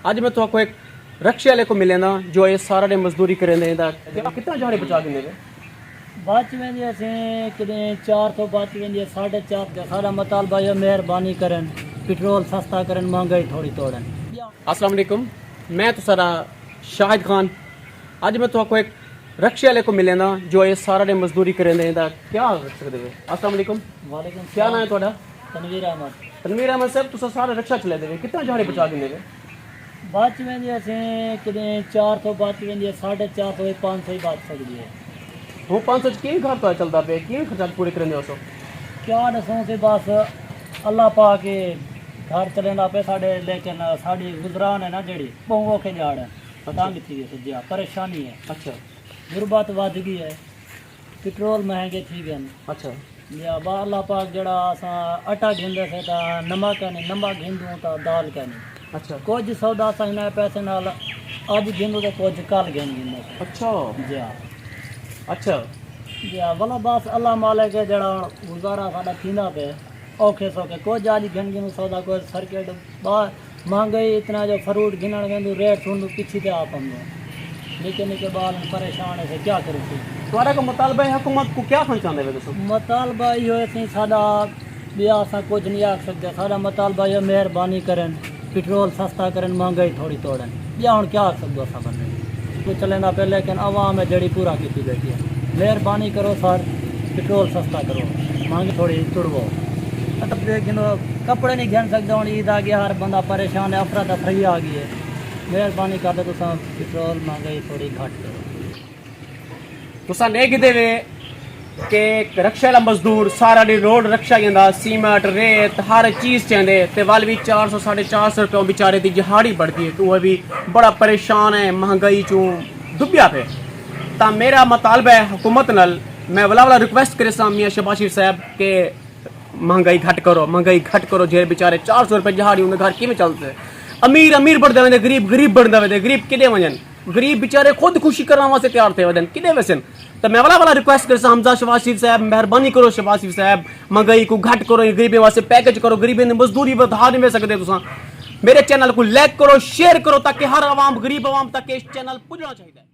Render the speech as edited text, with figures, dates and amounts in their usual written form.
ਅੱਜ ਮੈਂ ਤੁਹਾਨੂੰ ਇੱਕ रक्शे वाले को मिले ना जो ये सारा ने मजदूरी करे कितना जाने बचा के बच वेंदी असें किते 400 बच वेंदी 4.5 का सारा मुतालबा ये मेहरबानी करन पेट्रोल सस्ता करन महंगाई थोड़ी तोड़न। अस्सलाम वालेकुम, मैं तो सारा शाहिद खान। आज मैं तो एक रक्शे वाले को मिले ना जो ये सारा ने मजदूरी करे क्या रख सकते हो। अस्सलाम वालेकुम। वालेकुम। क्या नाम है थोड़ा? तनवीर अहमद। तनवीर अहमद साहब तुसा सारा रक्शा चला दे कितना जाने बचा के बच वेंदी असें किते 400 बच वेंदी 450 500 ही बच सकदी है। वो 500 की घर तो चलता पे की खर्चा पूरे करने हो क्या दसों से बस अल्लाह पाक के घर चलेंदा पे साडे लेकिन साडी गुजरान है ना जेड़ी बहु औखे जाड़ है तंग थी सज्जा परेशानी है। अच्छा गुरबत वध गई है पेट्रोल महंगे थी गए। अच्छा या बा अल्लाह पाक जड़ा असां आटा घिंदे थे ता नमक है नमक घिंदू ता दाल का नहीं। अच्छा कुछ सौदा असां इन पैसे नाल अज घिंदू तो कुछ कल घिंद। अच्छा जी अच्छा जी भला बस अल्लाह मालिक है जड़ा गुजारा साडा थींदा पे औखे सौखे कुछ आज घिन घिन सौदा कुछ सर्किट बाहर महंगाई इतना जो फ्रूट घिनण वेंदू रेट सुनू पिछी ते आप हमने निके निके बाल परेशान है क्या करूँ तुम्हारा को मुतालबा है हुकूमत को क्या खाना चाहते हो? मुतालबा यो है साडा बिया असां कुछ नहीं आख सकते साडा मुतालबा यो मेहरबानी करन पेट्रोल सस्ता करन महंगाई थोड़ी तोड़न या हुण क्या आख सकदो असां बंदे कुछ चलेंदा पे लेकिन आवाम है जड़ी पूरा कीती बैठी है। मेहरबानी करो सर पेट्रोल सस्ता करो महंगी थोड़ी तुड़वो मतलब लेकिन कपड़े नहीं घन सकते हूँ ईद आ गया हर बंदा परेशान है अफरा तफरी आ गई है। मेहरबानी कर दो तुम पेट्रोल महंगाई थोड़ी घट करो। तुसा नहीं किते वे कि रक्शा वाला मजदूर सारा डी रोड रक्शा जंदा सीमेंट रेत हर चीज़ चेंदे ते वाल भी 400 450 रुपये बेचारे दी दिहाड़ी बढ़ती है तो वह भी बड़ा परेशान है महंगाई चूँ डुबिया पे। ता मेरा मुतालबा है हुकूमत नल मैं वाला रिक्वेस्ट करे मियां शहबाज शरीफ साहब के महंगाई घट करो जे बेचारे 400 रुपये दिहाड़ी उन्हें घर किमें चलते अमीर अमीर बढ़ते वे गरीब गरीब बढ़ते वे गरीब किदे वजन गरीब बेचारे खुद खुशी करने वास्ते तैयार थे वजन किदे वैसन। तो मैं वाला रिक्वेस्ट कर हमजा शहबाज शरीफ साहब मेहरबानी करो शहबाज शरीफ साहब महंगाई को घट करो गरीबी वास्ते पैकेज करो गरीबी ने मजदूरी बढ़ा नहीं सकते तुसा मेरे चैनल को लाइक करो शेयर करो ताकि हर आवाम गरीब आवाम तक इस चैनल पुजना चाहिए।